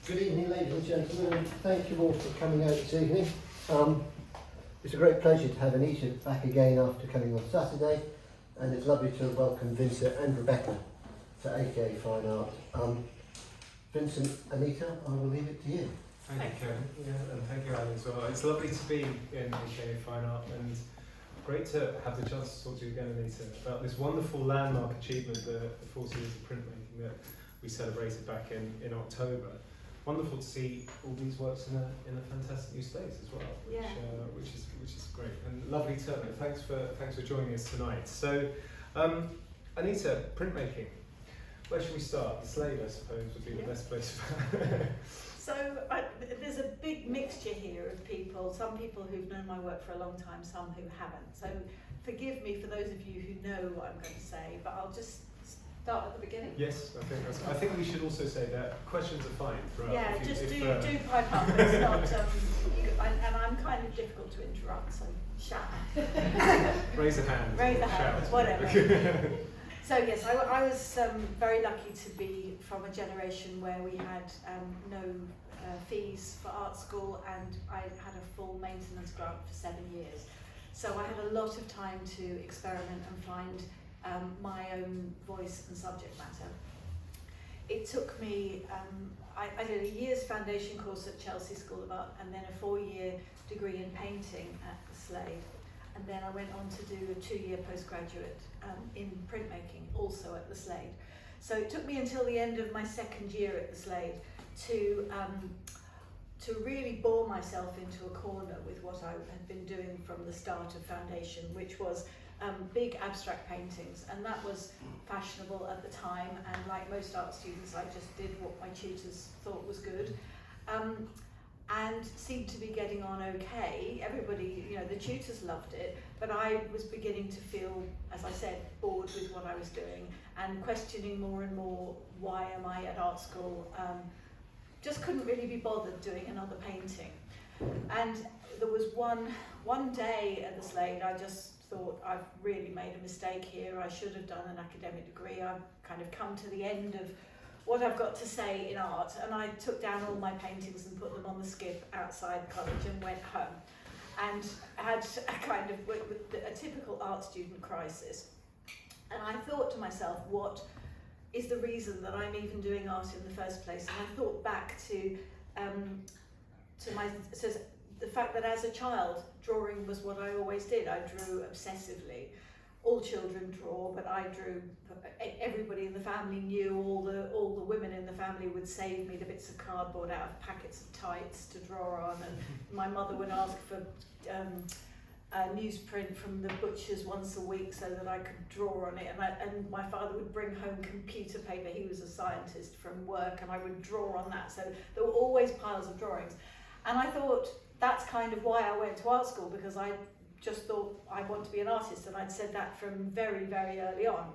Good evening, ladies and gentlemen, and thank you all for coming out this evening. It's a great pleasure to have Anita back again after coming on Saturday, and it's lovely to welcome Vincent and Rebecca to AKA Fine Art. Vincent, Anita, I will leave it to you. Thank you, Kevin. Yeah, and thank you, Alan, as well. It's lovely to be in AKA Fine Art, and great to have the chance to talk to you again, Anita, about this wonderful landmark achievement, the 40 years of printmaking that we celebrated back in October. Wonderful to see all these works in a fantastic new space as well, which is great, and lovely to thanks for joining us tonight. So, Anita, printmaking. Where should we start? The slate, I suppose, would be the best place. So there's a big mixture here of people. Some people who've known my work for a long time, some who haven't. So forgive me for those of you who know what I'm going to say, but I'll just start at the beginning. Yes, I think we should also say that questions are fine throughout. Yeah, do pipe up. It's not, and I'm kind of difficult to interrupt, so shout. Raise a hand. Raise a hand, shout. whatever. So yes, I was very lucky to be from a generation where we had no fees for art school, and I had a full maintenance grant for 7 years. So I had a lot of time to experiment and find my own voice and subject matter. It took me, I did a year's foundation course at Chelsea School of Art, and then a 4-year degree in painting at the Slade. And then I went on to do a 2-year postgraduate in printmaking, also at the Slade. So it took me until the end of my 2nd year at the Slade to really bore myself into a corner with what I had been doing from the start of foundation, which was big abstract paintings, and that was fashionable at the time, and like most art students I just did what my tutors thought was good. And seemed to be getting on okay. Everybody, the tutors loved it, but I was beginning to feel, as I said, bored with what I was doing and questioning more and more, why am I at art school? Just couldn't really be bothered doing another painting. And there was one day at the Slade, I just thought, I've really made a mistake here. I should have done an academic degree. I've kind of come to the end of what I've got to say in art, and I took down all my paintings and put them on the skip outside college and went home, and had a kind of a typical art student crisis. And I thought to myself, what is the reason that I'm even doing art in the first place? And I thought back to the fact that as a child, drawing was what I always did. I drew obsessively. All children draw, but I drew. Everybody in the family knew. All the women in the family would save me the bits of cardboard out of packets of tights to draw on, and my mother would ask for newsprint from the butchers once a week so that I could draw on it. And my father would bring home computer paper. He was a scientist from work, and I would draw on that. So there were always piles of drawings, and I thought that's kind of why I went to art school, because I just thought I want to be an artist, and I'd said that from very, very early on.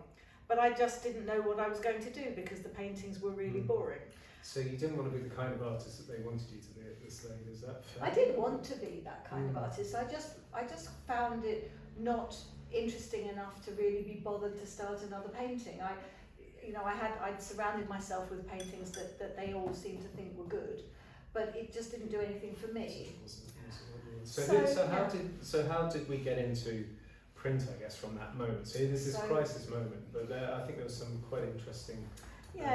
But I just didn't know what I was going to do because the paintings were really boring. So you didn't want to be the kind of artist that they wanted you to be at the Slade, is that fair? I did want to be that kind of artist. I just found it not interesting enough to really be bothered to start another painting. I'd surrounded myself with paintings that they all seemed to think were good, but it just didn't do anything for me. So how did we get into print, I guess, from that moment? So there's this crisis moment, but I think there was some quite interesting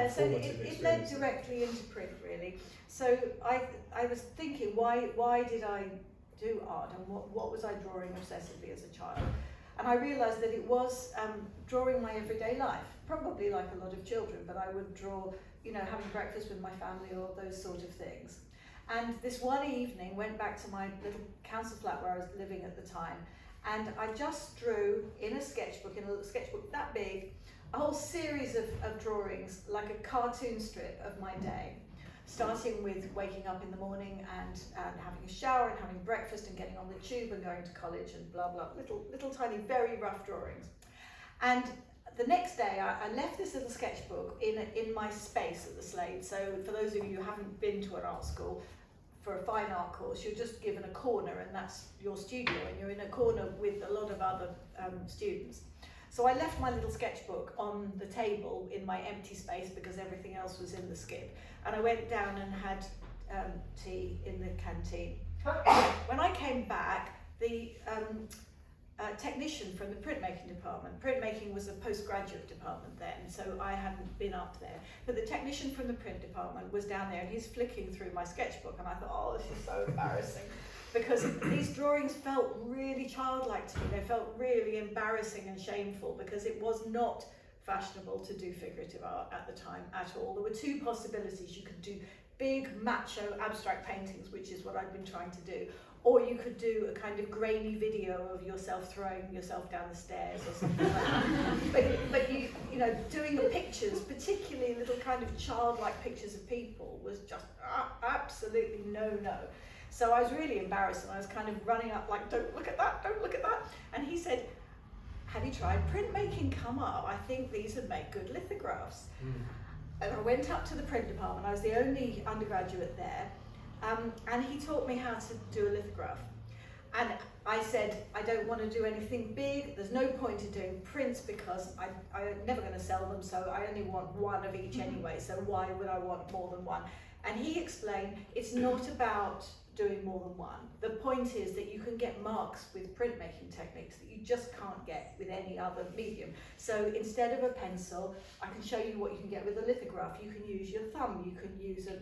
so it led directly into print, really. So I was thinking, why did I do art, and what was I drawing obsessively as a child? And I realised that it was drawing my everyday life, probably like a lot of children, but I would draw, having breakfast with my family or those sort of things. And this one evening, went back to my little council flat where I was living at the time, and I just drew in a little sketchbook that big, a whole series of drawings, like a cartoon strip of my day, starting with waking up in the morning and having a shower and having breakfast and getting on the tube and going to college and blah, blah, little tiny, very rough drawings. And the next day, I left this little sketchbook in my space at the Slade. So for those of you who haven't been to an art school, for a fine art course, you're just given a corner, and that's your studio, and you're in a corner with a lot of other students. So I left my little sketchbook on the table in my empty space because everything else was in the skip. And I went down and had tea in the canteen. When I came back, the technician from the printmaking department, printmaking was a postgraduate department then, so I hadn't been up there, but the technician from the print department was down there and he's flicking through my sketchbook, and I thought, oh, this is so embarrassing, because these drawings felt really childlike to me. They felt really embarrassing and shameful because it was not fashionable to do figurative art at the time at all. There were two possibilities. You could do big macho abstract paintings, which is what I'd been trying to do, or you could do a kind of grainy video of yourself throwing yourself down the stairs or something like that. But you know, doing the pictures, particularly little kind of childlike pictures of people, was just absolutely no. So I was really embarrassed, and I was kind of running up like, don't look at that, don't look at that. And he said, have you tried printmaking? Come up, I think these would make good lithographs. And I went up to the print department. I was the only undergraduate there. And he taught me how to do a lithograph. And I said, I don't want to do anything big. There's no point in doing prints because I'm never going to sell them, so I only want one of each anyway, so why would I want more than one? And he explained, it's not about doing more than one. The point is that you can get marks with printmaking techniques that you just can't get with any other medium. So instead of a pencil, I can show you what you can get with a lithograph. You can use your thumb, you can use a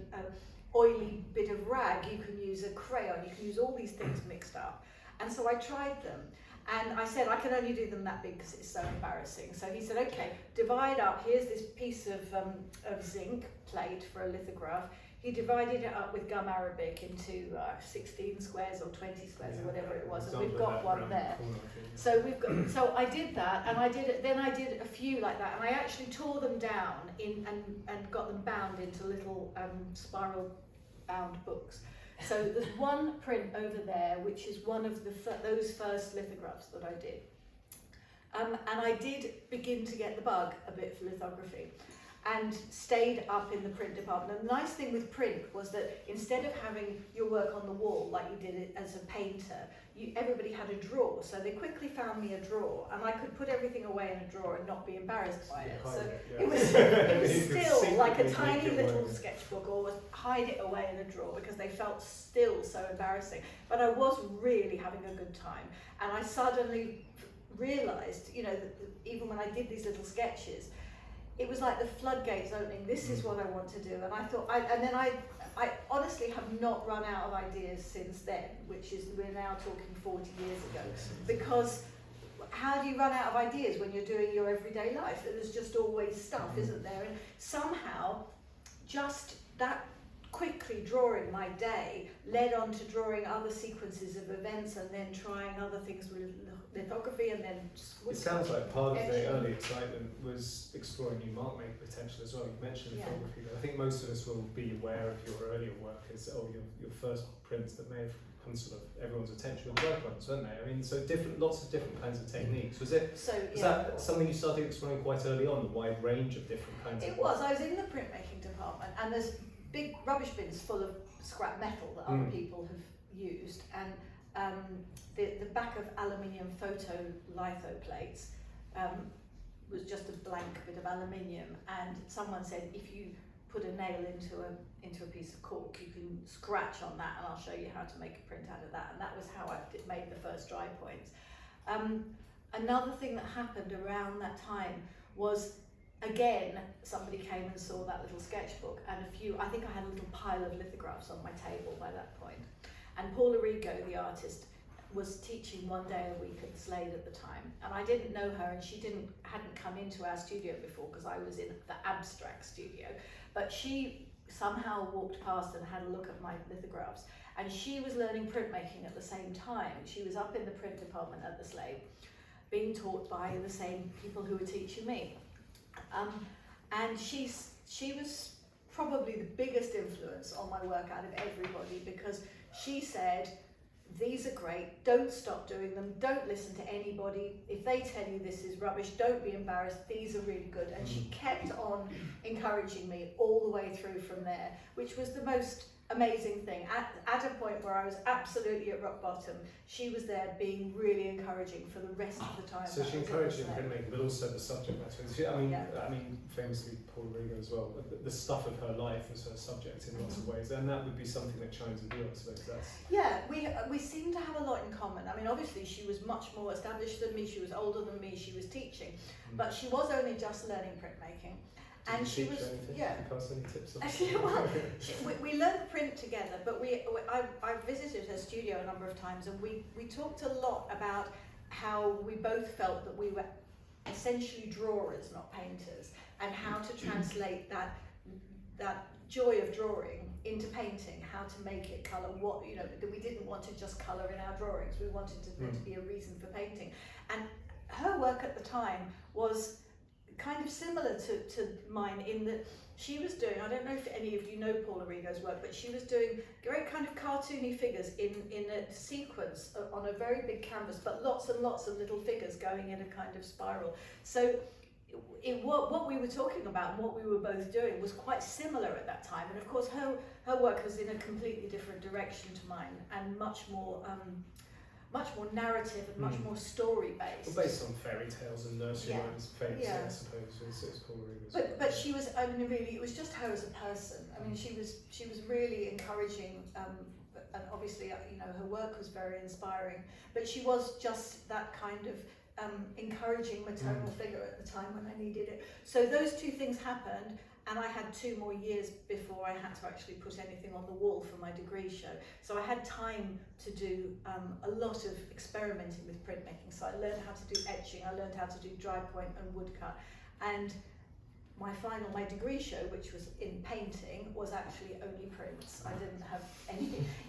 oily bit of rag, you can use a crayon, you can use all these things mixed up. And so I tried them, and I said I can only do them that big because it's so embarrassing. So he said, okay, divide up, here's this piece of zinc plate for a lithograph. He divided it up with gum arabic into 16 squares or 20 squares or whatever it was, and we've got one there. So we've got. So I did that, and I did a few like that, and I actually tore them down and got them bound into little spiral bound books. So there's one print over there, which is one of those first lithographs that I did. And I did begin to get the bug a bit for lithography, and stayed up in the print department. And the nice thing with print was that instead of having your work on the wall like you did it as a painter, everybody had a drawer. So they quickly found me a drawer, and I could put everything away in a drawer and not be embarrassed by it. So it was still like a tiny little sketchbook, or hide it away in a drawer because they felt still so embarrassing. But I was really having a good time, and I suddenly realised, you know, that even when I did these little sketches, it was like the floodgates opening. This is what I want to do. And I thought, I honestly have not run out of ideas since then, which is, we're now talking 40 years ago. Because how do you run out of ideas when you're doing your everyday life? There's just always stuff, isn't there? And somehow, just that quickly drawing my day led on to drawing other sequences of events, and then trying other things with lithography, and then it sounds like part of the early excitement was exploring new mark making potential as well. You mentioned lithography, but I think most of us will be aware of your earlier work as your first prints that may have come sort of everyone's attention with work ones, weren't they? I mean, so lots of different kinds of techniques. Was that something you started exploring quite early on, a wide range of different kinds? It was. I was in the printmaking department, and there's big rubbish bins full of scrap metal that other people have used, and the back of aluminium photo litho plates was just a blank bit of aluminium, and someone said, if you put a nail into a piece of cork, you can scratch on that, and I'll show you how to make a print out of that. And that was how I made the first dry points. Another thing that happened around that time was, again, somebody came and saw that little sketchbook, and I think I had a little pile of lithographs on my table by that point. And Paula Rigo, the artist, was teaching one day a week at the Slade at the time, and I didn't know her, and she hadn't come into our studio before because I was in the abstract studio, but she somehow walked past and had a look at my lithographs, and she was learning printmaking at the same time. She was up in the print department at the Slade, being taught by the same people who were teaching me, and she was probably the biggest influence on my work out of everybody, because she said, these are great, don't stop doing them, don't listen to anybody. If they tell you this is rubbish, don't be embarrassed, these are really good. And she kept on encouraging me all the way through from there, which was the most amazing thing. At a point where I was absolutely at rock bottom, she was there being really encouraging for the rest of the time. So she encouraged you in printmaking, but also the subject matter. I mean, famously Paula Rigo as well. The stuff of her life was her subject in lots of ways, and that would be something that chimes with you, I suppose. Yeah, we seem to have a lot in common. I mean, obviously she was much more established than me. She was older than me. She was teaching, but she was only just learning printmaking. And she was, yeah. Can you pass any tips on? Well, we learned print together, but I visited her studio a number of times, and we talked a lot about how we both felt that we were essentially drawers, not painters, and how to translate that joy of drawing into painting, how to make it colour. That we didn't want to just colour in our drawings. We wanted there to be a reason for painting, and her work at the time was kind of similar to mine in that she was doing, I don't know if any of you know Paula Rigo's work, but she was doing very kind of cartoony figures in a sequence on a very big canvas, but lots and lots of little figures going in a kind of spiral. So what we were talking about and what we were both doing was quite similar at that time. And of course her work was in a completely different direction to mine, and much more narrative and much more story based. Well, based on fairy tales and nursery rhymes, famously, I suppose, is Paula Rigo's. But she was, I mean, really, it was just her as a person. I mean, she was really encouraging, and obviously, her work was very inspiring. But she was just that kind of encouraging maternal figure at the time when I needed it. So those two things happened. And I had 2 more years before I had to actually put anything on the wall for my degree show. So I had time to do a lot of experimenting with printmaking. So I learned how to do etching, I learned how to do dry point and woodcut. And my degree show, which was in painting, was actually only prints. I didn't have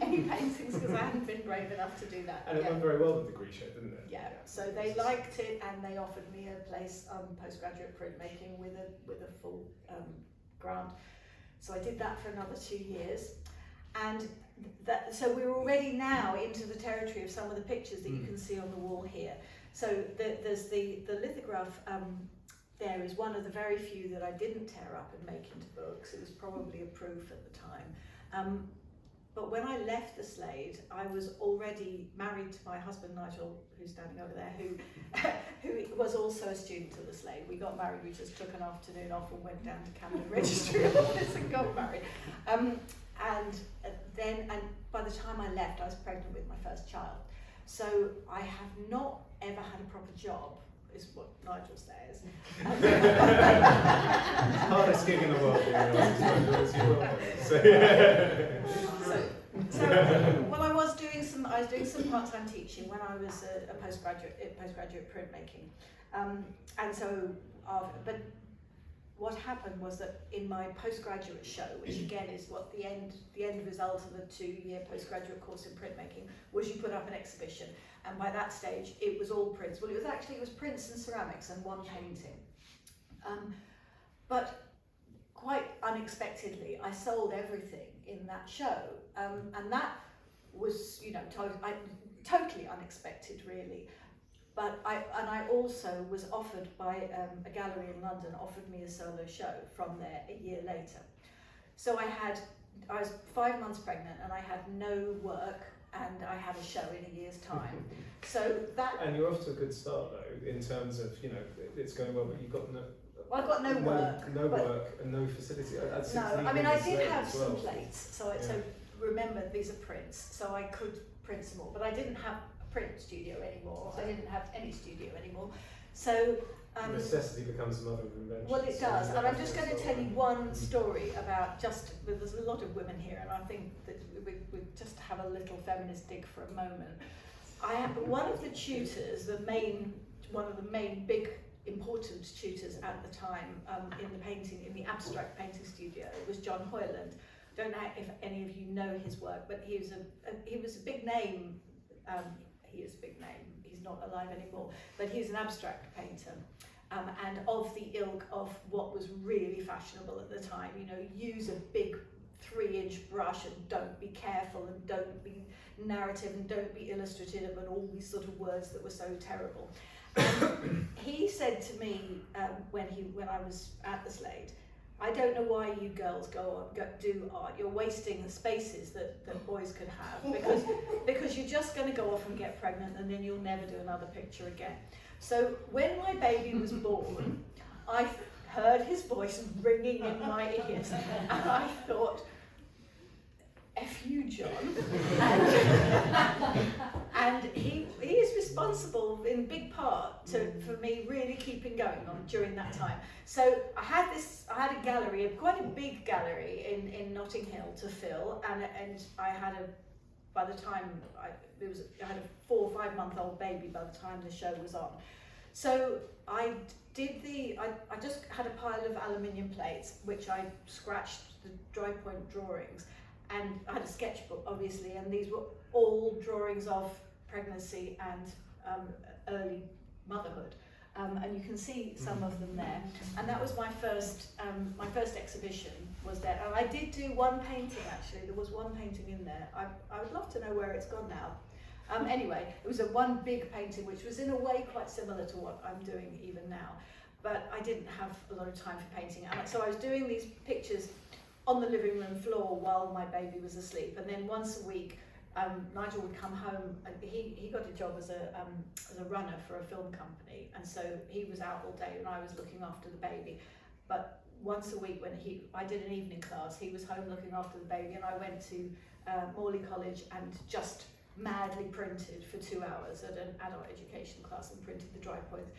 any paintings because I hadn't been brave enough to do that. And it went very well, the degree show, didn't it? Yeah. So they liked it, and they offered me a place postgraduate printmaking with a full grant. So I did that for another 2 years, and so we're already now into the territory of some of the pictures that you can see on the wall here. So there's the lithograph. There is one of the very few that I didn't tear up and make into books. It was probably a proof at the time. But when I left the Slade, I was already married to my husband Nigel, who's standing over there, who was also a student at the Slade. We got married, we just took an afternoon off and went down to Camden Registry Office and got married. And by the time I left, I was pregnant with my first child. So I have not ever had a proper job, is what Nigel says. Hardest gig in the world, well, I was doing some part-time teaching when I was a postgraduate printmaking, and so but what happened was that in my postgraduate show, which again is what the end result of a 2-year postgraduate course in printmaking, was you put up an exhibition, and by that stage it was all prints. Well, it was prints and ceramics and one painting, but quite unexpectedly I sold everything in that show, and that was totally unexpected really. But I also was offered by a gallery in London, offered me a solo show from there a year later. So I was 5 months pregnant and I had no work, and I had a show in a year's time. So that. And you're off to a good start though, in terms of, it's going well, but you've got no. Well, I've got no work. No work and no facility. No, I mean I did have some plates, so remember these are prints, so I could print some more, but I didn't have print studio anymore. I didn't have any studio anymore. So necessity becomes the mother of invention. Well, it does, and I'm just going to tell you one story about there's a lot of women here, and I think that we just have a little feminist dig for a moment. I have one of the tutors, one of the main big important tutors at the time in the abstract painting studio was John Hoyland. Don't know if any of you know his work, but he was a big name. He is a big name. He's not alive anymore, but he's an abstract painter, and of the ilk of what was really fashionable at the time. Use a big 3-inch brush and don't be careful and don't be narrative and don't be illustrative and all these sort of words that were so terrible. And he said to me when I was at the Slade, I don't know why you girls do art. You're wasting the spaces that boys could have, because you're just going to go off and get pregnant, and then you'll never do another picture again. So when my baby was born, I heard his voice ringing in my ears, and I thought, F you, John. And he is responsible in big part for me really keeping going on during that time. So I had a gallery, quite a big gallery in Notting Hill to fill, and I had by the time I had a 4 or 5 month old baby by the time the show was on. So I just had a pile of aluminium plates, which I scratched the dry point drawings, and I had a sketchbook obviously, and these were all drawings of pregnancy and early motherhood, and you can see some of them there. And that was my first exhibition was there. And I did do one painting actually. There was one painting in there. I would love to know where it's gone now. Anyway, it was one big painting which was in a way quite similar to what I'm doing even now, but I didn't have a lot of time for painting. And so I was doing these pictures on the living room floor while my baby was asleep, and then once a week Nigel would come home. He got a job as a runner for a film company, and so he was out all day and I was looking after the baby. But once a week when I did an evening class, he was home looking after the baby, and I went to Morley College and just madly printed for 2 hours at an adult education class and printed the dry points.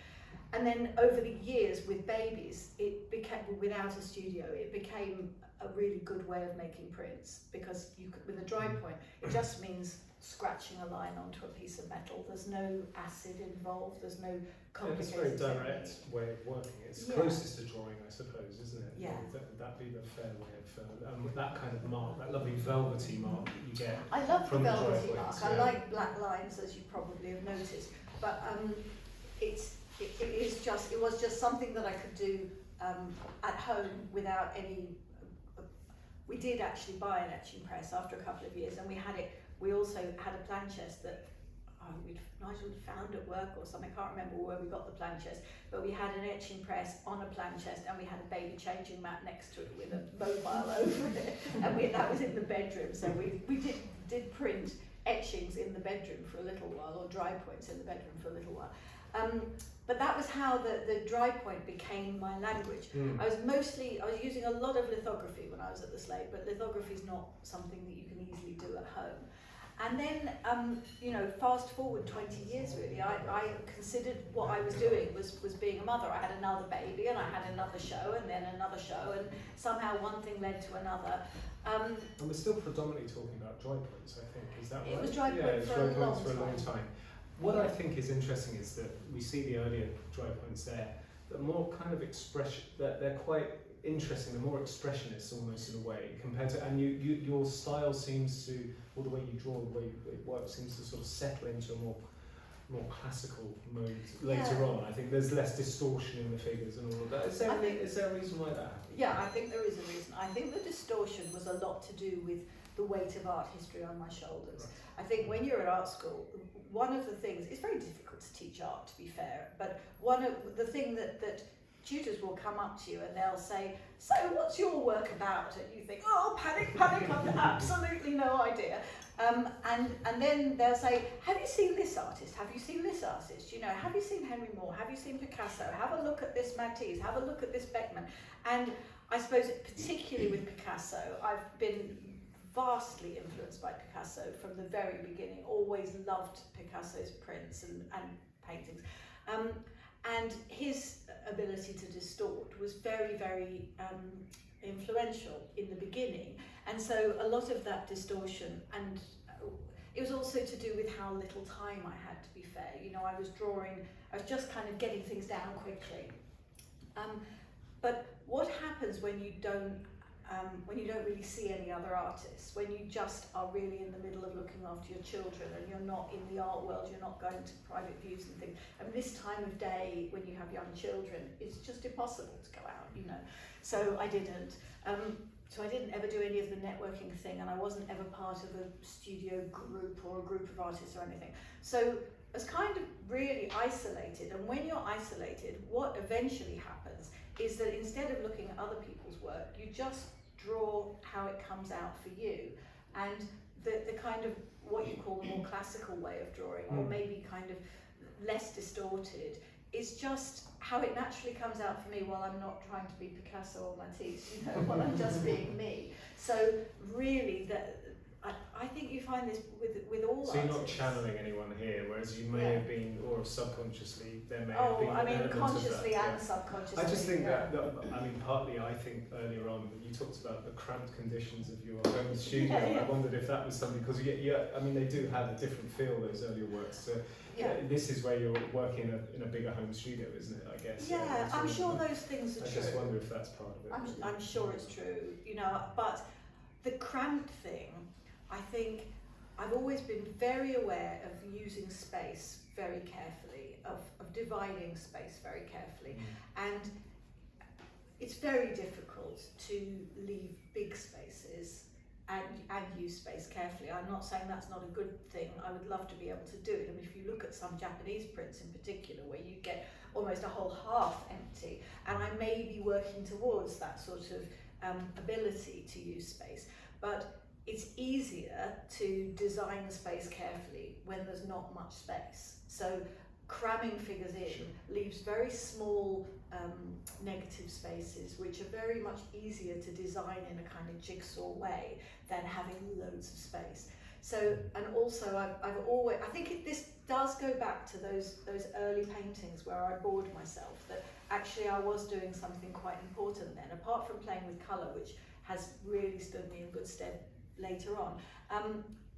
And then over the years with babies, it became, without a studio, it became a really good way of making prints, because you could, with a dry point, it just means scratching a line onto a piece of metal. There's no acid involved, there's no complicated It's a very direct way of working. It's closest to drawing, I suppose, isn't it? Yeah. That'd be the fair way of that kind of mark, that lovely velvety mark that you get. I love the from velvety dry mark. points, I like black lines, as you probably have noticed, but it was just something that I could do at home without any. We did actually buy an etching press after a couple of years, and we also had a plan chest that Nigel had found at work or something. I can't remember where we got the plan chest, but we had an etching press on a plan chest, and we had a baby changing mat next to it with a mobile over it, and that was in the bedroom. So we did print etchings in the bedroom for a little while, or dry points in the bedroom for a little while. But that was how the dry point became my language. I was using a lot of lithography when I was at the Slade, but lithography is not something that you can easily do at home. And then, fast forward 20 years really, I considered what I was doing was being a mother. I had another baby, and I had another show, and then another show, and somehow one thing led to another. And we're still predominantly talking about dry points, I think. Is that right? It was dry point for a long time. What I think is interesting is that we see the earlier dry points there, that more kind of expression, that they're quite interesting, they're more expressionist almost in a way, compared to, and your style seems to, or the way you draw, the way it works, seems to sort of settle into a more classical mode later on. I think there's less distortion in the figures and all of that. Is there a reason why that happened? Yeah, I think there is a reason. I think the distortion was a lot to do with the weight of art history on my shoulders. Right. I think when you're at art school, one of the things, it's very difficult to teach art, to be fair, but one of the thing that tutors will come up to you and they'll say, so what's your work about? And you think, oh, panic, I've absolutely no idea. And then they'll say, have you seen this artist? Have you seen this artist? Have you seen Henry Moore? Have you seen Picasso? Have a look at this Matisse. Have a look at this Beckman. And I suppose particularly with Picasso, I've been vastly influenced by Picasso from the very beginning. Always loved Picasso's prints and paintings. And his ability to distort was very, very influential in the beginning. And so a lot of that distortion, and it was also to do with how little time I had, to be fair. I was just kind of getting things down quickly. But what happens when you don't really see any other artists, when you just are really in the middle of looking after your children and you're not in the art world, you're not going to private views and things. And this time of day, when you have young children, it's just impossible to go out, So I didn't. So I didn't ever do any of the networking thing, and I wasn't ever part of a studio group or a group of artists or anything. So I was kind of really isolated, and when you're isolated, what eventually happens is that instead of looking at other people's work, you just draw how it comes out for you. And the kind of what you call the more classical way of drawing, or maybe kind of less distorted, is just how it naturally comes out for me while I'm not trying to be Picasso or Matisse, you know, while I'm just being me. So really, I think you find this with all So you're not artists. channeling anyone here, whereas you may have been, or subconsciously, there may have Oh, been I an mean, element consciously of that. and subconsciously. I just think yeah. that, I mean, partly I think earlier on, you talked about the cramped conditions of your home studio. Yeah. I wondered if that was something, because I mean, they do have a different feel, those earlier works. So this is where you're working in a bigger home studio, isn't it, I guess? Yeah, I'm sure those things are I true. just wonder if that's part of it. I'm sure it's true, you know, but the cramped thing, I think I've always been very aware of using space very carefully, of dividing space very carefully. And it's very difficult to leave big spaces and use space carefully. I'm not saying that's not a good thing. I would love to be able to do it. I mean, if you look at some Japanese prints in particular, where you get almost a whole half empty, and I may be working towards that sort of ability to use space, but it's easier to design the space carefully when there's not much space. So cramming figures in leaves very small negative spaces, which are very much easier to design in a kind of jigsaw way than having loads of space. So, and also I've always, I think this does go back to those early paintings where I bored myself, that actually I was doing something quite important then, apart from playing with colour, which has really stood me in good stead later on.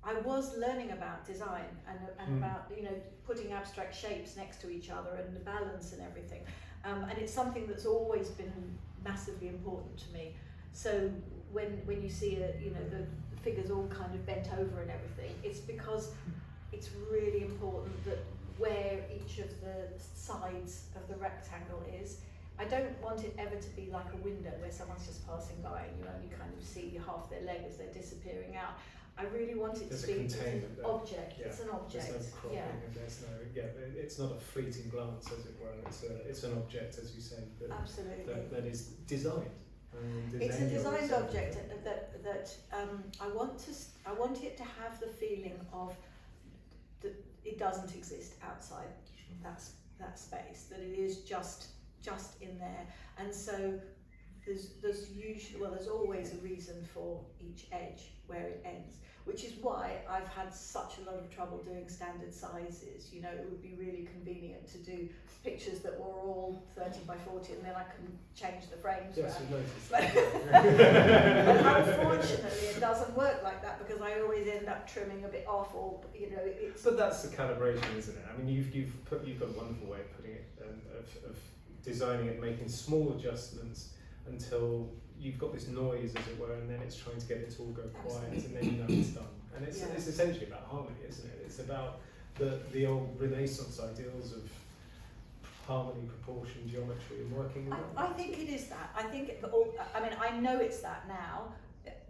I was learning about design and about, you know, putting abstract shapes next to each other and the balance and everything. And it's something that's always been massively important to me. So when you see you know, the figures all kind of bent over and everything, it's because it's really important that where each of the sides of the rectangle is, I don't want it ever to be like a window where someone's just passing by and you only kind of see half their leg as they're disappearing out. I really want it to be an object. Yeah. It's an object. There's no cropping and there's no, it's not a fleeting glance, as it were. It's an object, as you say, Absolutely. that is designed. It's a designed object that I want it to have the feeling of that it doesn't exist outside that space, that it is just in there. And so there's always a reason for each edge where it ends, which is why I've had such a lot of trouble doing standard sizes. You know, it would be really convenient to do pictures that were all 30 by 40 and then I can change the frames. Yes, we noticed. But unfortunately it doesn't work like that, because I always end up trimming a bit off, or you know, it's... But that's the calibration, isn't it? I mean, you've got a wonderful way of putting it, of designing it, making small adjustments until you've got this noise, as it were, and then it's trying to get it to all go quiet, and then you know it's done. And it's essentially about harmony, isn't it? It's about the old Renaissance ideals of harmony, proportion, geometry, and working with that. I think it is that. I think, I mean, I know it's that now.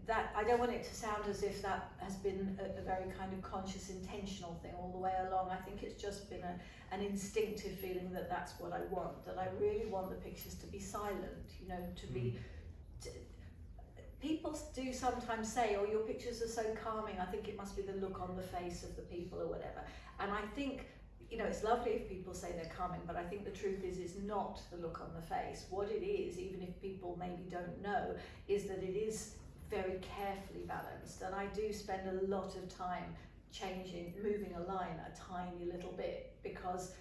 That I don't want it to sound as if that has been a very kind of conscious, intentional thing all the way along. I think it's just been an instinctive feeling that that's what I want. That I really want the pictures to be silent. You know, to be. People do sometimes say, "Oh, your pictures are so calming." I think it must be the look on the face of the people or whatever. And I think, you know, it's lovely if people say they're calming, but I think the truth is it's not the look on the face. What it is, even if people maybe don't know, is that it is very carefully balanced. And I do spend a lot of time moving a line a tiny little bit, because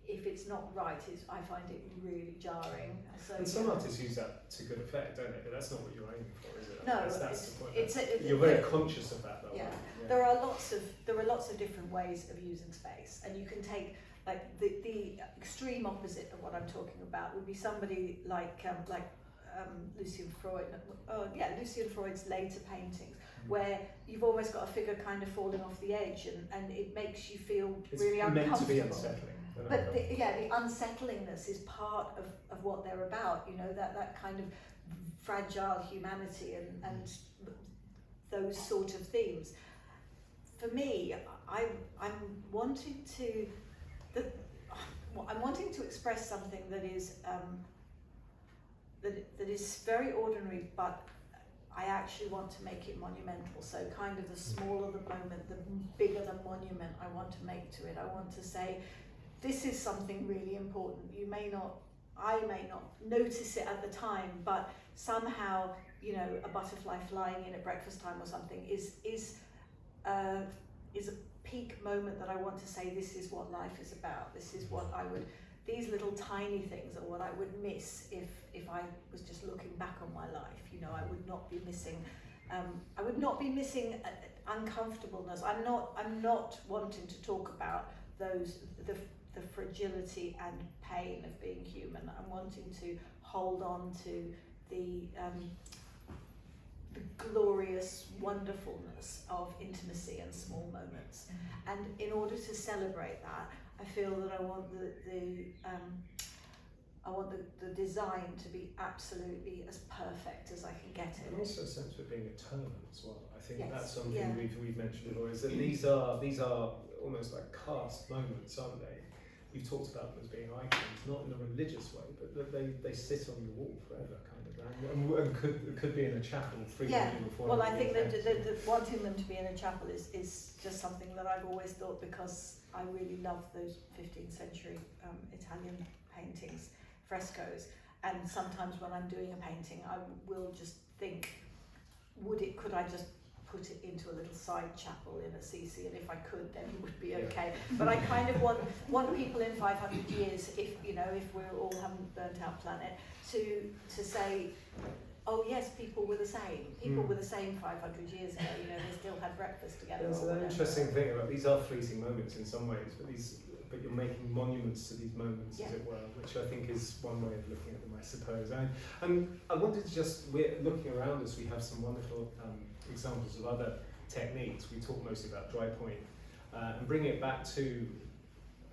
if it's not right, I find it really jarring. So, and some artists use that to good effect, don't they? But that's not what you're aiming for, is it? No, that's the point. You're very conscious of that, though. Yeah. There are lots of different ways of using space, and you can take like the extreme opposite of what I'm talking about would be somebody like Lucian Freud. Lucian Freud's later paintings, where you've almost got a figure kind of falling off the edge, and it makes you feel really uncomfortable. It's meant to be unsettling. But the unsettlingness is part of what they're about, you know, that kind of fragile humanity and those sort of themes. For me, I'm wanting to express something that is that is very ordinary, but I actually want to make it monumental. So kind of the smaller the moment, the bigger the monument I want to make to it. I want to say, this is something really important. I may not notice it at the time, but somehow, you know, a butterfly flying in at breakfast time or something is a peak moment that I want to say, this is what life is about. This is what these little tiny things are what I would miss if I was just looking back on my life. You know, I would not be missing uncomfortableness. I'm not wanting to talk about the fragility and pain of being human. I'm wanting to hold on to the glorious wonderfulness of intimacy and small moments. And in order to celebrate that, I feel that I want the design to be absolutely as perfect as I can get it. And also a sense of it being eternal as well. I think Yes. that's something we've mentioned before, is that these are almost like cast moments, aren't they? You've talked about them as being icons, not in a religious way, but that they sit on your wall forever, kind of, and could be in a chapel 3 million before. Well, I think that wanting them to be in a chapel is just something that I've always thought, because I really love those 15th century Italian paintings, frescoes, and sometimes when I'm doing a painting, I will just think, could I just put it into a little side chapel in Assisi, and if I could, then it would be okay. But I kind of want people in 500 years, if we all haven't burnt out planet, to say, oh yes, people were the same. People were the same 500 years ago. You know, they still had breakfast together. There's an interesting thing about these are fleeting moments in some ways, but you're making monuments to these moments, as it were, which I think is one way of looking at them, I suppose. And I wanted to we're looking around us, we have some wonderful examples of other techniques. We talk mostly about dry point, and bring it back to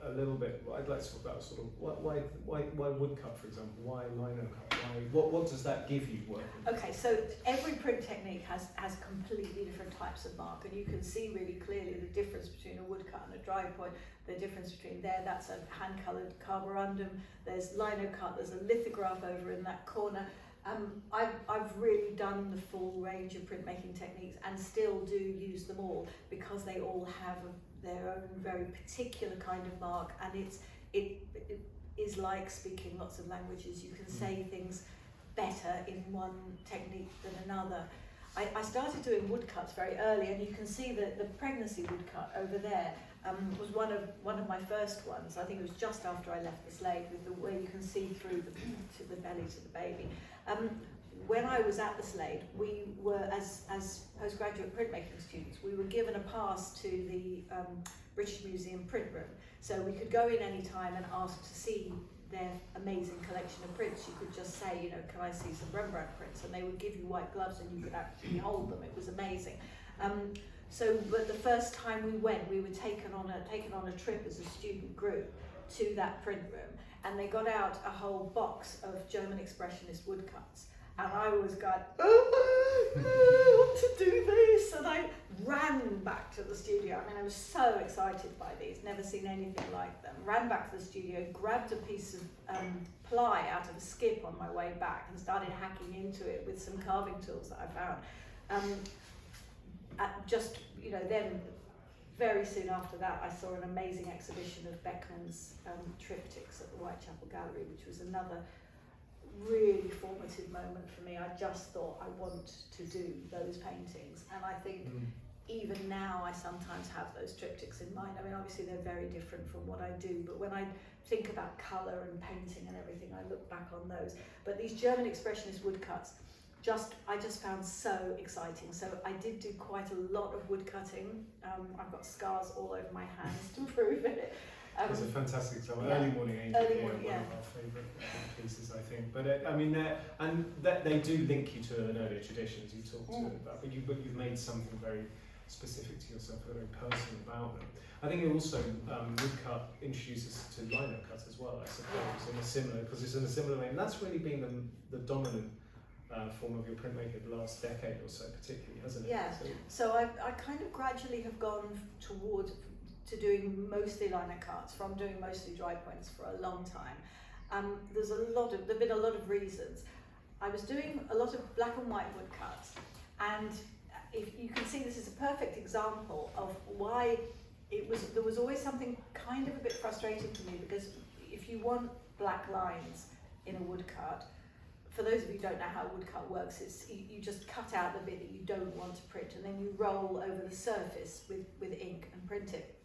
a little bit. I'd like to talk about sort of why woodcut, for example. Why lino cut? What does that give you working? Okay, so every print technique has completely different types of mark, and you can see really clearly the difference between a woodcut and a dry point. The difference between that's a hand-coloured carborundum. There's lino cut. There's a lithograph over in that corner. I've really done the full range of printmaking techniques, and still do use them all, because they all have their own very particular kind of mark, and it is like speaking lots of languages. You can say things better in one technique than another. I started doing woodcuts very early, and you can see that the pregnancy woodcut over there was one of my first ones. I think it was just after I left the Slade, with the way you can see through to the belly to the baby. When I was at the Slade, we were, as postgraduate printmaking students, we were given a pass to the British Museum print room. So we could go in any time and ask to see their amazing collection of prints. You could just say, you know, can I see some Rembrandt prints? And they would give you white gloves, and you could actually hold them. It was amazing. But the first time we went, we were taken on a trip as a student group to that print room, and they got out a whole box of German Expressionist woodcuts. And I was going, I want to do this, and I ran back to the studio. I mean, I was so excited by these, never seen anything like them. Ran back to the studio, grabbed a piece of ply out of a skip on my way back, and started hacking into it with some carving tools that I found. Then very soon after that, I saw an amazing exhibition of Beckmann's triptychs at the Whitechapel Gallery, which was another really formative moment for me. I just thought, I want to do those paintings, and I think even now I sometimes have those triptychs in mind. I mean, obviously they're very different from what I do, but when I think about colour and painting and everything, I look back on those. But these German Expressionist woodcuts, I just found so exciting. So I did do quite a lot of woodcutting. I've got scars all over my hands to prove it. It's a fantastic example. Yeah. Early Morning Angel, one of our favourite pieces, I think. But they do link you to an earlier tradition, as you talked about. But you've made something very specific to yourself, very personal about them. I think it also woodcut introduces to lino cut as well, I suppose, because it's in a similar way, and that's really been the dominant form of your printmaking the last decade or so, particularly, hasn't it? Yeah. So I kind of gradually have gone towards to doing mostly lino cuts, from doing mostly dry points for a long time. There've been a lot of reasons. I was doing a lot of black and white woodcuts, and if you can see, this is a perfect example of why there was always something kind of a bit frustrating to me, because if you want black lines in a woodcut, for those of you who don't know how a woodcut works, it's you just cut out the bit that you don't want to print, and then you roll over the surface with ink and print it.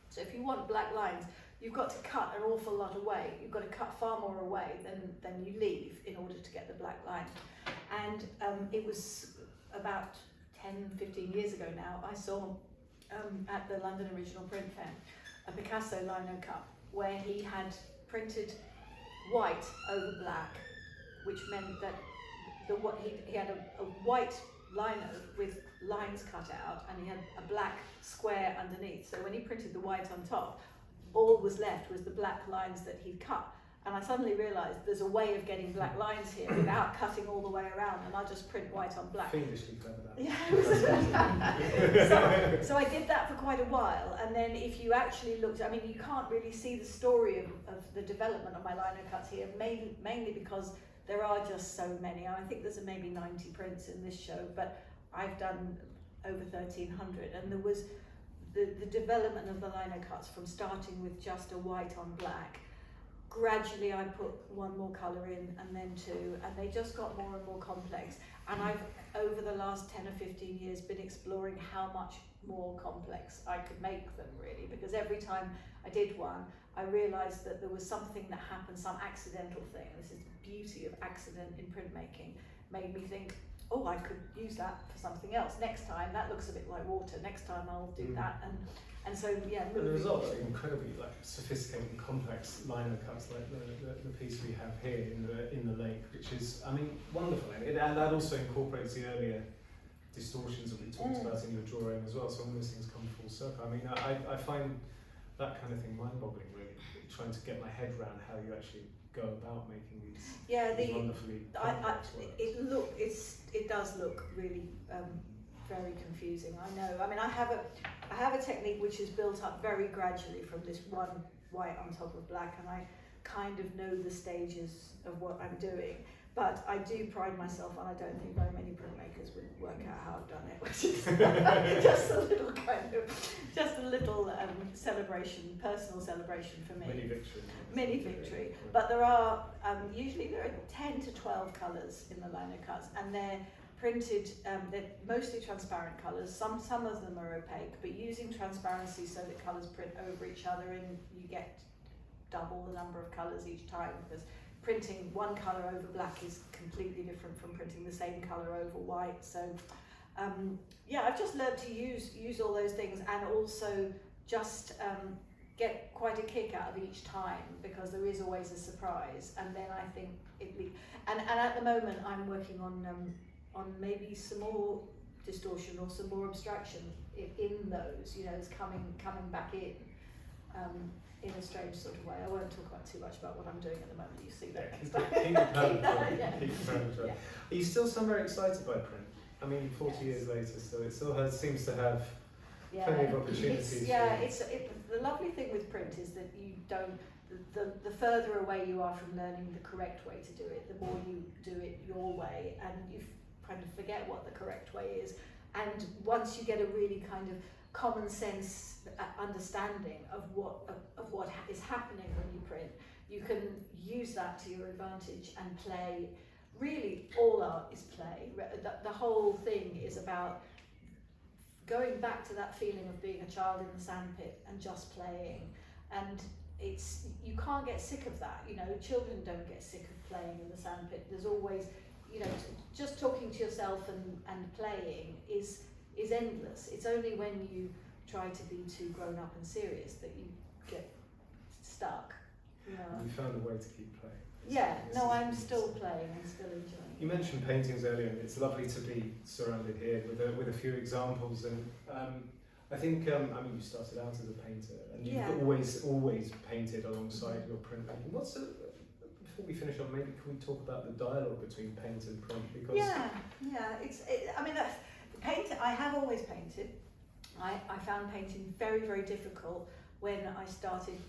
So if you want black lines, you've got to cut an awful lot away. You've got to cut far more away than you leave in order to get the black line. And it was about 10, 15 years ago now, I saw at the London Original Print Fair a Picasso lino cut where he had printed white over black, which meant that he had a white lino with lines cut out, and he had a black square underneath. So when he printed the white on top, all was left was the black lines that he'd cut. And I suddenly realised there's a way of getting black lines here without cutting all the way around, and I'll just print white on black. Fiendishly clever, that. Yeah. So I did that for quite a while, and then if you actually looked, I mean, you can't really see the story of the development of my lino cuts here, mainly because there are just so many. I think there's maybe 90 prints in this show, but I've done over 1,300, and there was the development of the lino cuts from starting with just a white on black. Gradually I put one more colour in, and then two, and they just got more and more complex. And I've, over the last 10 or 15 years, been exploring how much more complex I could make them, really, because every time I did one, I realised that there was something that happened, some accidental thing. This is the beauty of accident in printmaking. Made me think, oh, I could use that for something else. Next time, that looks a bit like water. Next time I'll do that. And so, yeah. And the result are incredibly sophisticated and complex lino cuts, like the piece we have here in the lake, which is, I mean, wonderful. And that also incorporates the earlier distortions that we talked about in your drawing as well. So all those things come full circle. I mean, I find that kind of thing mind-boggling, really, trying to get my head around how you actually go about making these, these wonderfully complex works. It does look really very confusing. I know. I mean, I have a technique which is built up very gradually from this one white on top of black, and I kind of know the stages of what I'm doing. But I do pride myself, and I don't think very many printmakers would work out how I've done it, which is just a little celebration, personal celebration for me. Mini victory. But there are usually 10 to 12 colours in the lino cuts, and they're printed. They're mostly transparent colours. Some of them are opaque, but using transparency so that colours print over each other, and you get double the number of colours each time, because printing one colour over black is completely different from printing the same colour over white. So yeah, I've just learned to use all those things, and also just get quite a kick out of each time, because there is always a surprise. And then I think and at the moment I'm working on maybe some more distortion or some more abstraction in those, it's coming back in a strange sort of way. I won't talk about too much about what I'm doing at the moment. You see that. Yeah. Are you still so very excited by print? I mean, 40 years later, so it still seems to have plenty of opportunities. The lovely thing with print is that you don't. The further away you are from learning the correct way to do it, the more you do it your way, and you kind of forget what the correct way is. And once you get a really kind of common sense understanding of what is happening when you print, you can use that to your advantage and play. Really, all art is play. The whole thing is about going back to that feeling of being a child in the sandpit and just playing. And you can't get sick of that. Children don't get sick of playing in the sandpit. There's always, just talking to yourself and playing is endless. It's only when you try to be too grown up and serious that you get stuck. You found a way to keep playing. I'm still playing and still enjoying. You mentioned paintings earlier, and it's lovely to be surrounded here with a few examples. And I think you started out as a painter, and you've always painted alongside your printmaking. Before we finish on, maybe can we talk about the dialogue between paint and print? Because I have always painted. I found painting very, very difficult when I started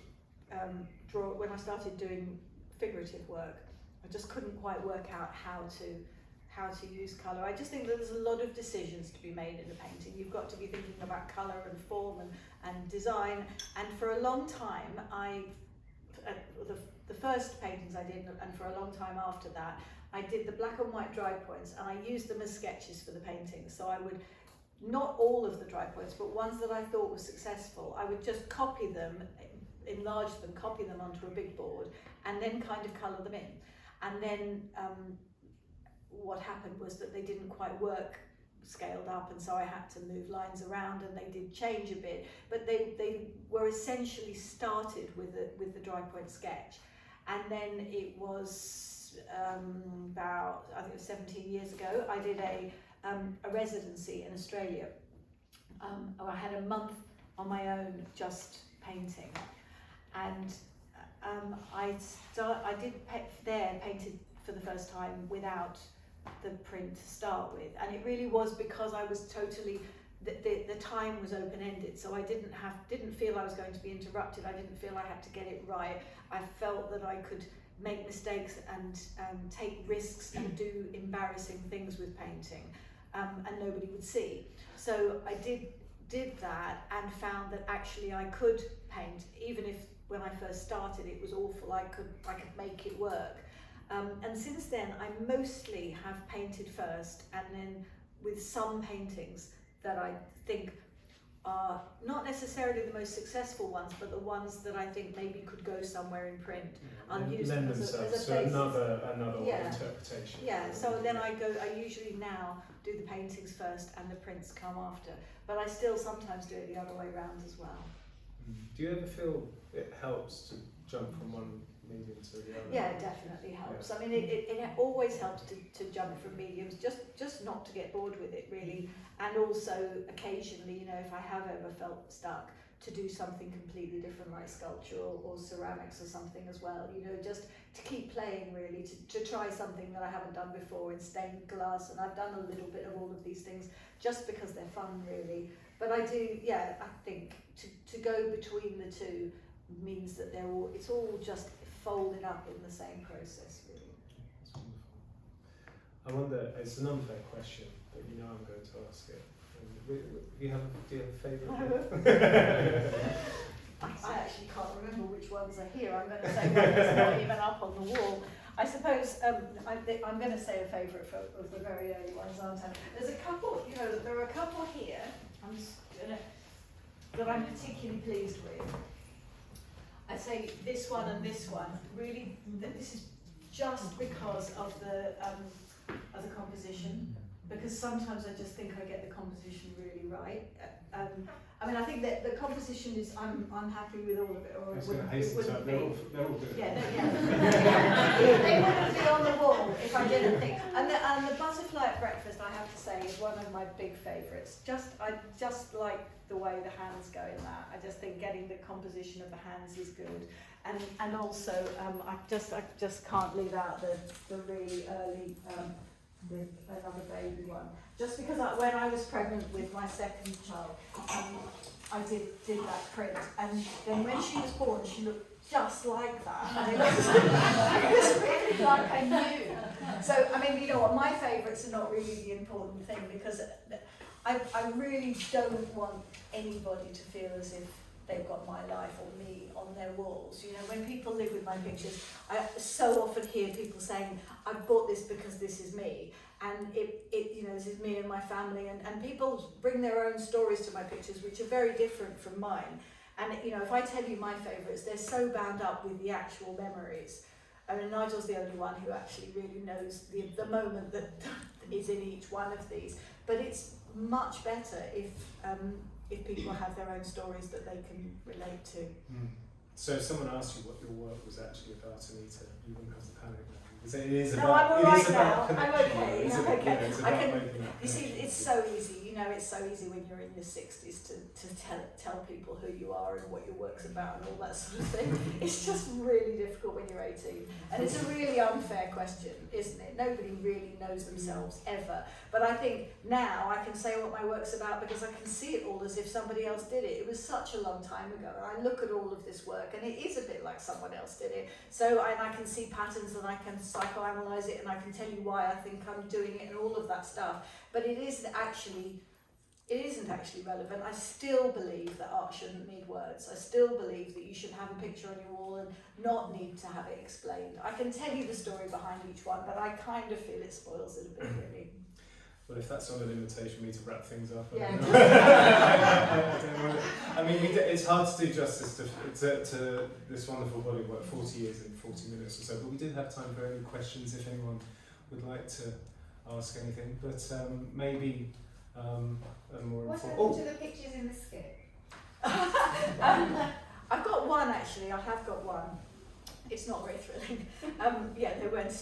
doing figurative work, I just couldn't quite work out how to use colour. I just think that there's a lot of decisions to be made in a painting. You've got to be thinking about colour and form and design. And for a long time, the first paintings I did, and for a long time after that, I did the black and white dry points, and I used them as sketches for the paintings. So I would, not all of the dry points, but ones that I thought were successful, I would just copy them, enlarge them, copy them onto a big board, and then kind of colour them in. And then what happened was that they didn't quite work scaled up, and so I had to move lines around, and they did change a bit, but they were essentially started with the dry point sketch. And then it was about, I think it was 17 years ago, I did a residency in Australia. I had a month on my own just painting, and I painted for the first time without the print to start with, and it really was because I was totally, the time was open-ended, so I didn't feel I was going to be interrupted. I didn't feel I had to get it right. I felt that I could make mistakes and take risks and do embarrassing things with painting, and nobody would see. So I did that and found that actually I could paint, even if when I first started it was awful. I could make it work. And since then, I mostly have painted first, and then with some paintings that I think are not necessarily the most successful ones, but the ones that I think maybe could go somewhere in print. I'll use them as a basis. Another interpretation. Yeah, so then I usually now do the paintings first and the prints come after, but I still sometimes do it the other way around as well. Do you ever feel it helps to jump from one medium to the other? Yeah, it definitely helps. Yeah. I mean, it always helps to jump from mediums, just not to get bored with it, really. And also, occasionally, you know, if I have ever felt stuck, to do something completely different, like sculpture or ceramics or something as well. You know, just to keep playing, really, to try something that I haven't done before in stained glass. And I've done a little bit of all of these things just because they're fun, really. But I do, yeah, I think to go between the two means that it's all just folded up in the same process, really. That's wonderful. I wonder, it's an unfair question, but you know I'm going to ask it. Do you have a favourite? I actually can't remember which ones are here. I'm going to say one that's not even up on the wall. I suppose I'm going to say a favourite of the very early ones, aren't I? There's a couple, you know, there are a couple here that I'm particularly pleased with. I'd say this one and this one, really, this is just because of the composition, because sometimes I just think I get the composition really right. I mean, I think that the composition is, I'm happy with all of it, or it wouldn't be. They're all good. Yeah, they wouldn't be on the wall if I didn't think. And the butterfly at breakfast, I have to say, is one of my big favourites. I just like the way the hands go in that. I just think getting the composition of the hands is good, and also I just can't leave out the really early another baby one. Just because when I was pregnant with my second child, I did that print, and then when she was born, she looked just like that. And it was really like I knew. So I mean, you know what? My favourites are not really the important thing, because I really don't want anybody to feel as if they've got my life or me on their walls. You know, when people live with my pictures, I so often hear people saying, "I bought this because this is me," and it you know, this is me and my family, and people bring their own stories to my pictures, which are very different from mine. And you know, if I tell you my favourites, they're so bound up with the actual memories. I mean, Nigel's the only one who actually really knows the moment that is in each one of these. But it's much better if people have their own stories that they can relate to. So if someone asked you what your work was actually about, Anita, you wouldn't have to panic now. I'm all right now. I'm okay. I'm okay. You see, it's so easy. You know, it's so easy when you're in your 60s to tell people who you are and what your work's about and all that sort of thing. It's just really difficult when you're 18. And it's a really unfair question, isn't it? Nobody really knows themselves ever. But I think now I can say what my work's about because I can see it all as if somebody else did it. It was such a long time ago. And I look at all of this work and it is a bit like someone else did it. So I can see patterns and I can psychoanalyze it and I can tell you why I think I'm doing it and all of that stuff. But it isn't actually relevant. I still believe that art shouldn't need words. I still believe that you should have a picture on your wall and not need to have it explained. I can tell you the story behind each one, but I kind of feel it spoils it a bit, really. Well, if that's not an invitation for me to wrap things up, Yeah. I mean, it's hard to do justice to this wonderful body of work, 40 years in 40 minutes or so, but we do have time for any questions if anyone would like to ask anything. But maybe a more What informal... happened to the pictures in the skip? I've got one actually. I have got one. It's not very thrilling. Yeah, they weren't.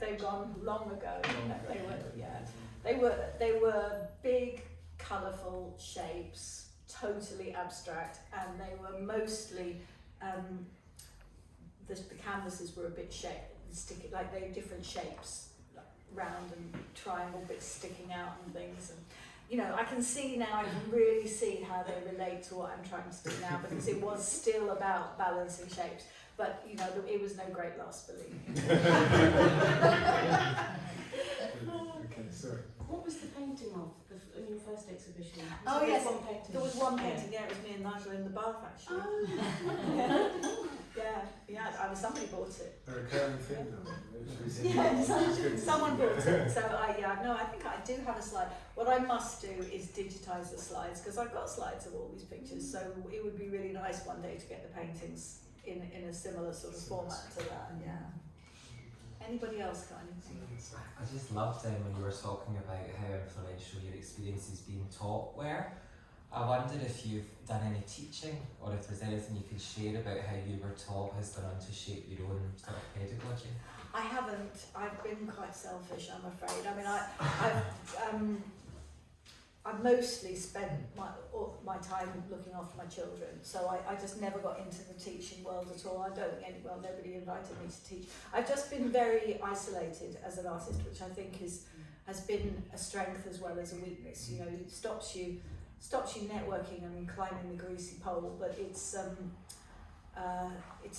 They've gone long ago. They were. Yeah, they were big, colourful shapes, totally abstract, and they were mostly. The canvases were a bit sticky, like they were different shapes, like round and triangle bits sticking out and things. And you know, I can see now. I can really see how they relate to what I'm trying to do now, because it was still about balancing shapes. But you know, it was no great loss, believe me. Okay, sorry. What was the painting of in your first exhibition? Oh there yes, one painting? there was one painting. Yeah, it was me and Nigel in the bath actually. Oh. Yeah. I mean, somebody bought it. A recurring thing. Yeah, someone bought it. So I think I do have a slide. What I must do is digitise the slides, because I've got slides of all these pictures. So it would be really nice one day to get the paintings in a similar sort of format to that. Yeah. Anybody else got anything? I just loved when you were talking about how influential your experiences being taught were. I wondered if you've done any teaching, or if there's anything you could share about how you were taught has gone on to shape your own sort of pedagogy. I haven't. I've been quite selfish, I'm afraid. I mean, I've mostly spent my time looking after my children, so I just never got into the teaching world at all. I don't think nobody invited me to teach. I've just been very isolated as an artist, which I think has been a strength as well as a weakness. You know, it stops you networking and climbing the greasy pole, but it's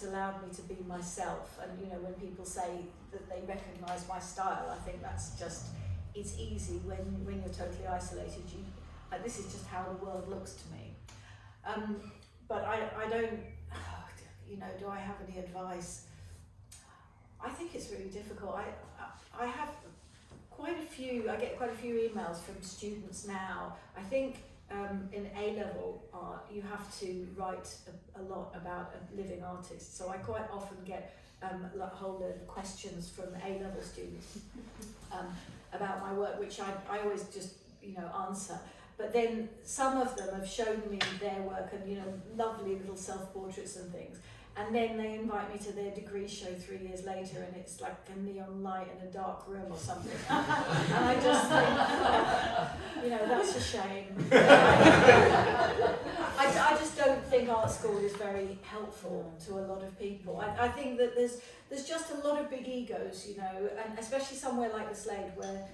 allowed me to be myself. And you know, when people say that they recognise my style, I think that's just. It's easy when you're totally isolated. This is just how the world looks to me. But I don't, you know, do I have any advice? I think it's really difficult. I have quite a few, I get quite a few emails from students now. I think in A-level art, you have to write a lot about a living artist. So I quite often get a whole load of questions from A-level students. About my work, which I always just, you know, answer. But then some of them have shown me their work and, you know, lovely little self-portraits and things. And then they invite me to their degree show 3 years later, and it's like a neon light in a dark room or something. And I just think, you know, that's a shame. I just don't think art school is very helpful to a lot of people. I think that there's just a lot of big egos, you know, and especially somewhere like the Slade, where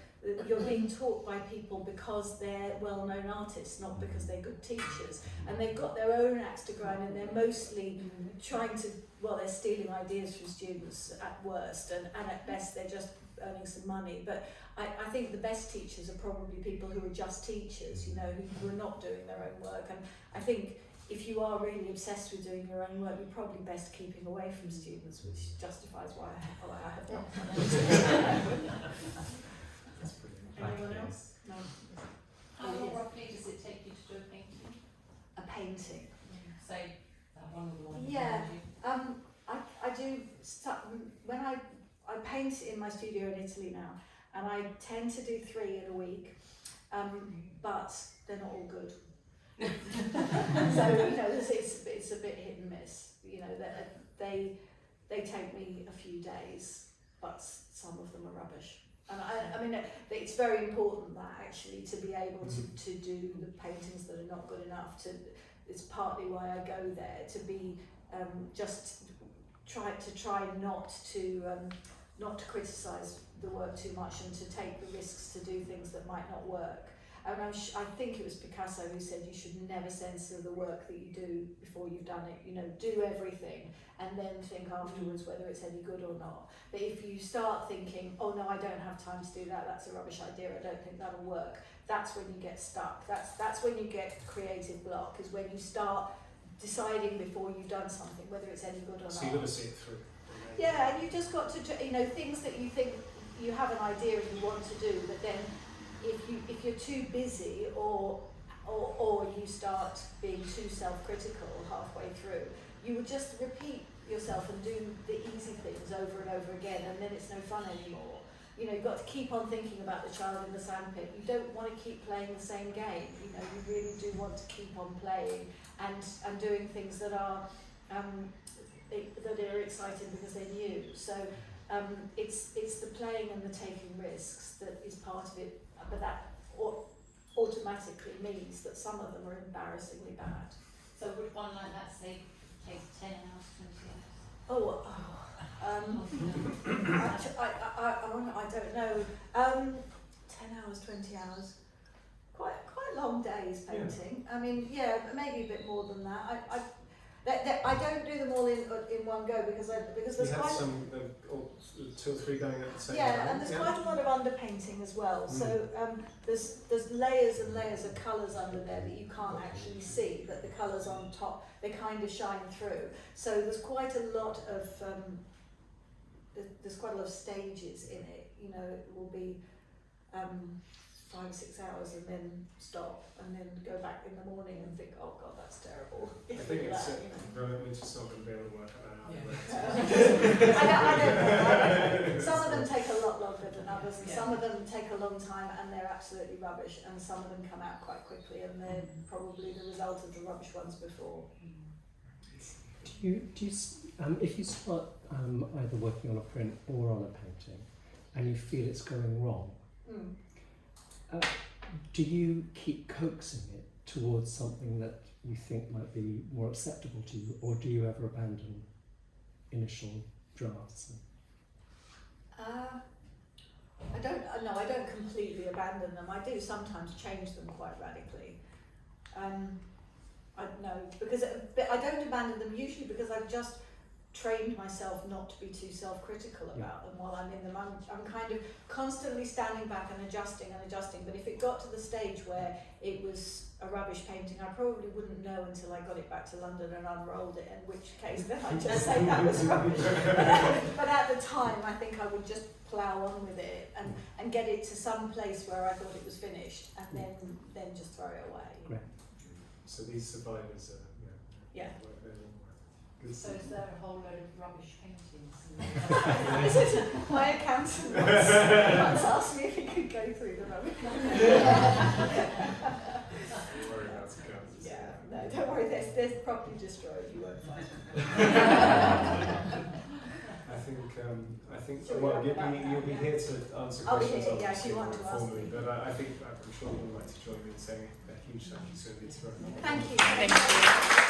you're being taught by people because they're well-known artists, not because they're good teachers. And they've got their own axe to grind, and they're mostly trying to, well, they're stealing ideas from students at worst, and at best they're just earning some money. But I think the best teachers are probably people who are just teachers, you know, who are not doing their own work. And I think if you are really obsessed with doing your own work, you're probably best keeping away from students, which justifies why I have not done it. Anyone else? No. How long roughly does it take you to do a painting? A painting. Say that one of the ones. Yeah. I do when I paint in my studio in Italy now, and I tend to do 3 in a week, but they're not all good. So you know, it's a bit hit and miss. You know, they take me a few days, but some of them are rubbish. And I mean, it's very important that actually to be able to do the paintings that are not good enough. It's partly why I go there, to be just try not to criticise the work too much, and to take the risks to do things that might not work. And I think it was Picasso who said you should never censor the work that you do before you've done it. You know, do everything and then think afterwards whether it's any good or not. But if you start thinking, oh no, I don't have time to do that, that's a rubbish idea, I don't think that'll work, that's when you get stuck. That's when you get creative block, is when you start deciding before you've done something whether it's any good or not. So you've got to see it through. Yeah, and you've just got to, you know, things that you think you have an idea and you want to do, but then if you're too busy or you start being too self-critical halfway through, you would just repeat yourself and do the easy things over and over again, and then it's no fun anymore. You know, you've got to keep on thinking about the child in the sandpit. You don't want to keep playing the same game. You know, you really do want to keep on playing and doing things that are exciting because they're new. So it's the playing and the taking risks that is part of it, but that automatically means that some of them are embarrassingly bad. So would one like that say take 10 hours, 20 hours? I don't know. 10 hours, 20 hours. Quite long days painting. Yeah. I mean, yeah, maybe a bit more than that. I don't do them all in one go because there's you quite some 2 or 3 going at the same time. Yeah, and there's quite a lot of underpainting as well. So there's layers and layers of colours under there that you can't actually see, but the colours on top, they kind of shine through. So there's quite a lot of stages in it. You know, it will be 5 or 6 hours and then stop and then go back in the morning and think, oh God, that's terrible. I think it's we're just not going to be able to work that out. I don't know. Some of them take a lot longer than others, and some of them take a long time and they're absolutely rubbish, and some of them come out quite quickly and they're probably the result of the rubbish ones before. Do you if you start either working on a print or on a painting and you feel it's going wrong, do you keep coaxing it towards something that you think might be more acceptable to you, or do you ever abandon initial drafts? I don't completely abandon them. I do sometimes change them quite radically. But I don't abandon them usually because I've just trained myself not to be too self-critical about them while I'm in them. I'm kind of constantly standing back and adjusting, but if it got to the stage where it was a rubbish painting, I probably wouldn't know until I got it back to London and unrolled it, in which case then I'd just say that was rubbish. But at the time I think I would just plough on with it and get it to some place where I thought it was finished, and then just throw it away. Great. So these survivors are So is there a whole load of rubbish paintings? My accountant once asked me if he could go through the rubbish. Don't worry about accountants. Yeah, no, don't worry, they're properly destroyed, you won't find them. I think So well, we'll you'll be here to answer I'll be questions here, yeah, if you want to ask formally, me. but I think I'm sure you'll like to join me in saying a huge thank you to Anita. Thank you.